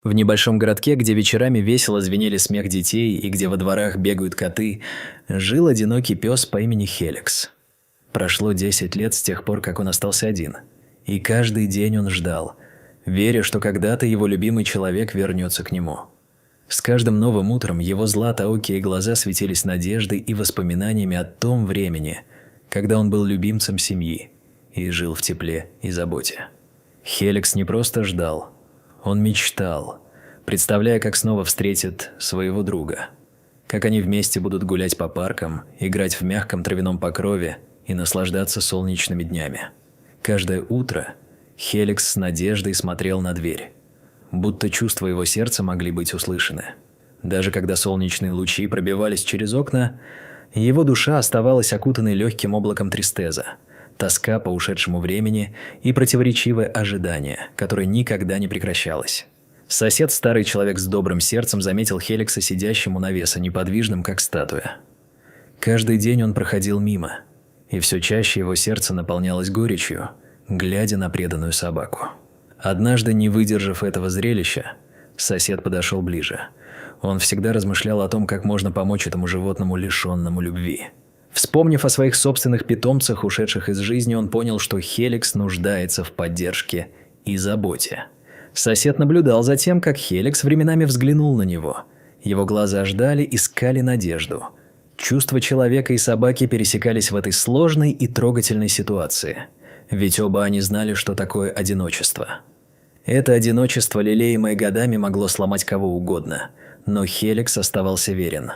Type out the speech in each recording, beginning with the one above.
В небольшом городке, где вечерами весело звенели смех детей и где во дворах бегают коты, жил одинокий пес по имени Хеликс. Прошло 10 лет с тех пор, как он остался один. И каждый день он ждал, веря, что когда-то его любимый человек вернется к нему. С каждым новым утром его златоокие глаза светились надеждой и воспоминаниями о том времени, когда он был любимцем семьи и жил в тепле и заботе. Хеликс не просто ждал, он мечтал, представляя, как снова встретит своего друга, как они вместе будут гулять по паркам, играть в мягком травяном покрове и наслаждаться солнечными днями. Каждое утро Хеликс с надеждой смотрел на дверь, будто чувства его сердца могли быть услышаны. Даже когда солнечные лучи пробивались через окна, его душа оставалась окутанной легким облаком тристеза, тоска по ушедшему времени и противоречивое ожидание, которое никогда не прекращалось. Сосед, старый человек с добрым сердцем, заметил Хеликса сидящим у навеса, неподвижным, как статуя. Каждый день он проходил мимо, и все чаще его сердце наполнялось горечью, глядя на преданную собаку. Однажды, не выдержав этого зрелища, сосед подошел ближе. Он всегда размышлял о том, как можно помочь этому животному, лишенному любви. Вспомнив о своих собственных питомцах, ушедших из жизни, он понял, что Хеликс нуждается в поддержке и заботе. Сосед наблюдал за тем, как Хеликс временами взглянул на него. Его глаза ждали, искали надежду. Чувства человека и собаки пересекались в этой сложной и трогательной ситуации. Ведь оба они знали, что такое одиночество. Это одиночество, лелеемое годами, могло сломать кого угодно, но Хеликс оставался верен.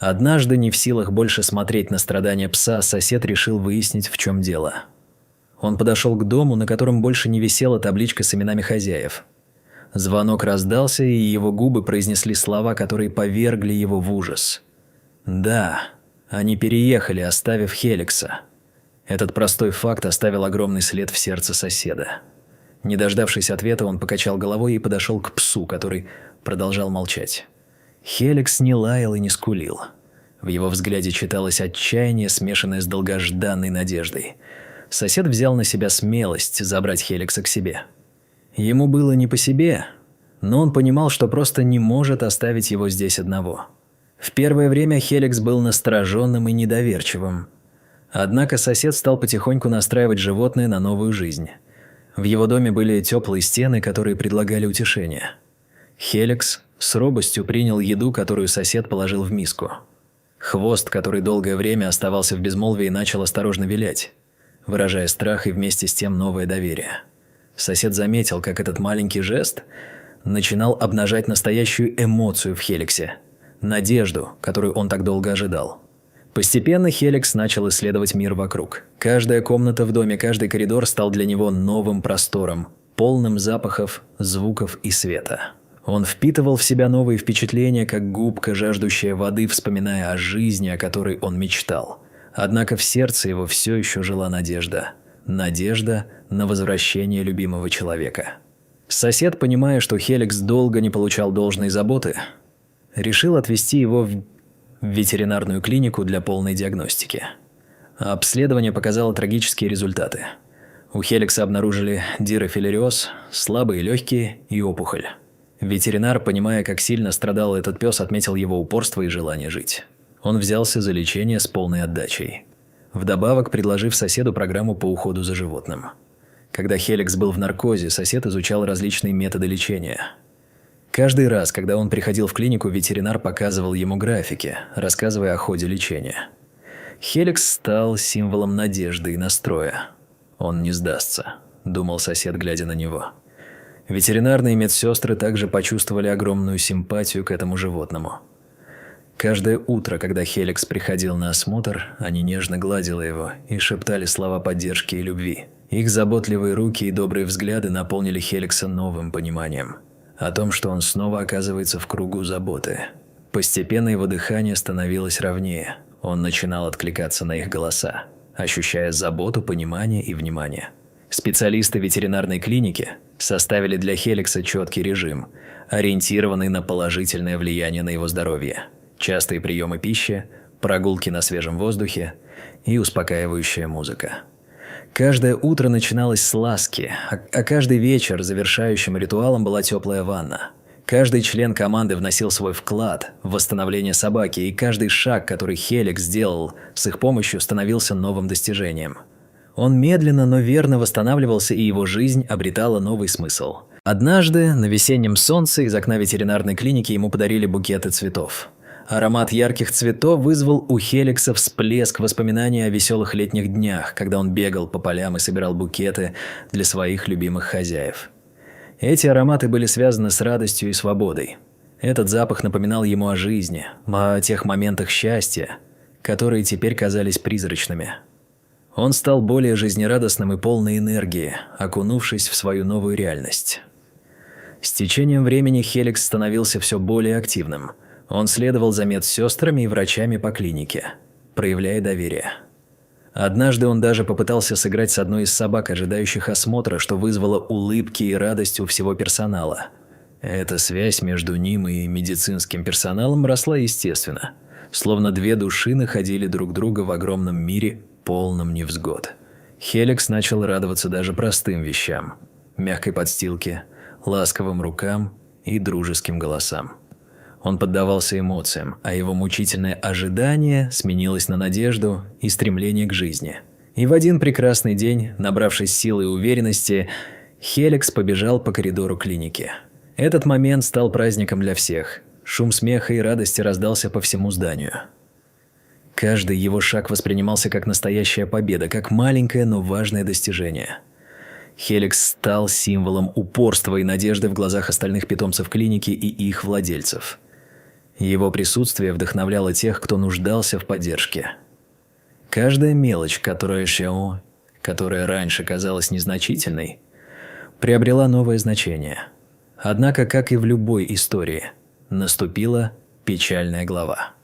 Однажды, не в силах больше смотреть на страдания пса, сосед решил выяснить, в чем дело. Он подошел к дому, на котором больше не висела табличка с именами хозяев. Звонок раздался, и его губы произнесли слова, которые повергли его в ужас. Да, они переехали, оставив Хеликса. Этот простой факт оставил огромный след в сердце соседа. Не дождавшись ответа, он покачал головой и подошел к псу, который продолжал молчать. Хеликс не лаял и не скулил. В его взгляде читалось отчаяние, смешанное с долгожданной надеждой. Сосед взял на себя смелость забрать Хеликса к себе. Ему было не по себе, но он понимал, что просто не может оставить его здесь одного. В первое время Хеликс был настороженным и недоверчивым. Однако сосед стал потихоньку настраивать животное на новую жизнь. В его доме были теплые стены, которые предлагали утешение. Хеликс с робостью принял еду, которую сосед положил в миску. Хвост, который долгое время оставался в безмолвии, начал осторожно вилять, выражая страх и вместе с тем новое доверие. Сосед заметил, как этот маленький жест начинал обнажать настоящую эмоцию в Хеликсе – надежду, которую он так долго ожидал. Постепенно Хеликс начал исследовать мир вокруг. Каждая комната в доме, каждый коридор стал для него новым простором, полным запахов, звуков и света. Он впитывал в себя новые впечатления, как губка, жаждущая воды, вспоминая о жизни, о которой он мечтал. Однако в сердце его все еще жила надежда. Надежда на возвращение любимого человека. Сосед, понимая, что Хеликс долго не получал должной заботы, решил отвезти его в ветеринарную клинику для полной диагностики. Обследование показало трагические результаты. У Хеликса обнаружили дирофилариоз, слабые легкие и опухоль. Ветеринар, понимая, как сильно страдал этот пес, отметил его упорство и желание жить. Он взялся за лечение с полной отдачей, вдобавок предложив соседу программу по уходу за животным. Когда Хеликс был в наркозе, сосед изучал различные методы лечения. Каждый раз, когда он приходил в клинику, ветеринар показывал ему графики, рассказывая о ходе лечения. Хеликс стал символом надежды и настроя. «Он не сдастся», – думал сосед, глядя на него. Ветеринарные медсестры также почувствовали огромную симпатию к этому животному. Каждое утро, когда Хеликс приходил на осмотр, они нежно гладили его и шептали слова поддержки и любви. Их заботливые руки и добрые взгляды наполнили Хеликса новым пониманием о том, что он снова оказывается в кругу заботы. Постепенно его дыхание становилось ровнее, он начинал откликаться на их голоса, ощущая заботу, понимание и внимание. Специалисты ветеринарной клиники составили для Хеликса четкий режим, ориентированный на положительное влияние на его здоровье. Частые приемы пищи, прогулки на свежем воздухе и успокаивающая музыка. Каждое утро начиналось с ласки, а каждый вечер завершающим ритуалом была теплая ванна. Каждый член команды вносил свой вклад в восстановление собаки, и каждый шаг, который Хеликс сделал с их помощью, становился новым достижением. Он медленно, но верно восстанавливался, и его жизнь обретала новый смысл. Однажды на весеннем солнце из окна ветеринарной клиники ему подарили букеты цветов. Аромат ярких цветов вызвал у Хеликса всплеск воспоминаний о веселых летних днях, когда он бегал по полям и собирал букеты для своих любимых хозяев. Эти ароматы были связаны с радостью и свободой. Этот запах напоминал ему о жизни, о тех моментах счастья, которые теперь казались призрачными. Он стал более жизнерадостным и полной энергии, окунувшись в свою новую реальность. С течением времени Хеликс становился все более активным. Он следовал за медсестрами и врачами по клинике, проявляя доверие. Однажды он даже попытался сыграть с одной из собак, ожидающих осмотра, что вызвало улыбки и радость у всего персонала. Эта связь между ним и медицинским персоналом росла естественно, словно две души находили друг друга в огромном мире, полном невзгод. Хеликс начал радоваться даже простым вещам – мягкой подстилке, ласковым рукам и дружеским голосам. Он поддавался эмоциям, а его мучительное ожидание сменилось на надежду и стремление к жизни. И в один прекрасный день, набравшись силы и уверенности, Хеликс побежал по коридору клиники. Этот момент стал праздником для всех. Шум смеха и радости раздался по всему зданию. Каждый его шаг воспринимался как настоящая победа, как маленькое, но важное достижение. Хеликс стал символом упорства и надежды в глазах остальных питомцев клиники и их владельцев. Его присутствие вдохновляло тех, кто нуждался в поддержке. Каждая мелочь, которая раньше казалась незначительной, приобрела новое значение. Однако, как и в любой истории, наступила печальная глава.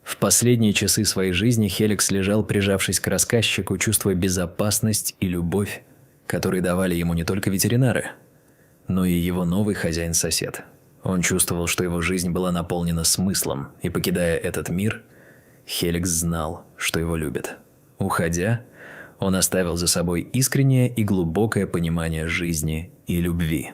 В последние часы своей жизни Хеликс лежал, прижавшись к рассказчику, чувствуя безопасность и любовь, которые давали ему не только ветеринары, но и его новый хозяин-сосед. Он чувствовал, что его жизнь была наполнена смыслом, и, покидая этот мир, Хеликс знал, что его любят. Уходя, он оставил за собой искреннее и глубокое понимание жизни и любви.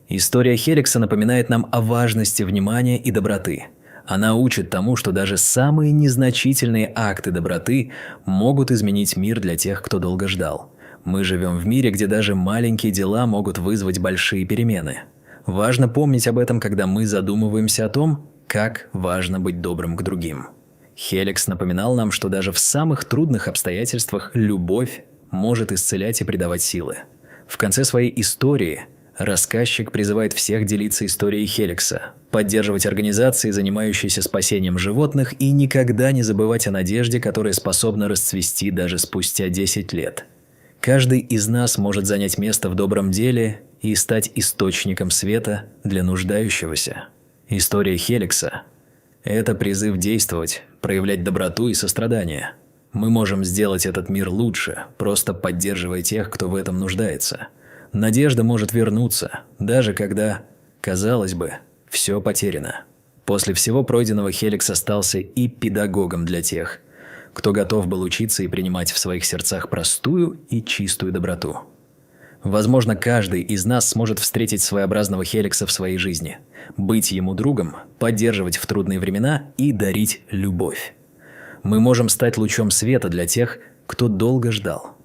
История Хеликса напоминает нам о важности внимания и доброты. Она учит тому, что даже самые незначительные акты доброты могут изменить мир для тех, кто долго ждал. Мы живем в мире, где даже маленькие дела могут вызвать большие перемены. Важно помнить об этом, когда мы задумываемся о том, как важно быть добрым к другим. Хеликс напоминал нам, что даже в самых трудных обстоятельствах любовь может исцелять и придавать силы. В конце своей истории рассказчик призывает всех делиться историей Хеликса, поддерживать организации, занимающиеся спасением животных, и никогда не забывать о надежде, которая способна расцвести даже спустя 10 лет. Каждый из нас может занять место в добром деле и стать источником света для нуждающегося. История Хеликса – это призыв действовать, проявлять доброту и сострадание. Мы можем сделать этот мир лучше, просто поддерживая тех, кто в этом нуждается. Надежда может вернуться, даже когда, казалось бы, все потеряно. После всего пройденного Хеликс остался и педагогом для тех, кто готов был учиться и принимать в своих сердцах простую и чистую доброту. Возможно, каждый из нас сможет встретить своеобразного Хеликса в своей жизни, быть ему другом, поддерживать в трудные времена и дарить любовь. Мы можем стать лучом света для тех, кто долго ждал.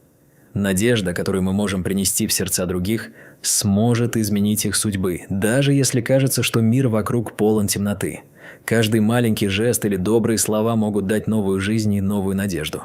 Надежда, которую мы можем принести в сердца других, сможет изменить их судьбы, даже если кажется, что мир вокруг полон темноты. Каждый маленький жест или добрые слова могут дать новую жизнь и новую надежду.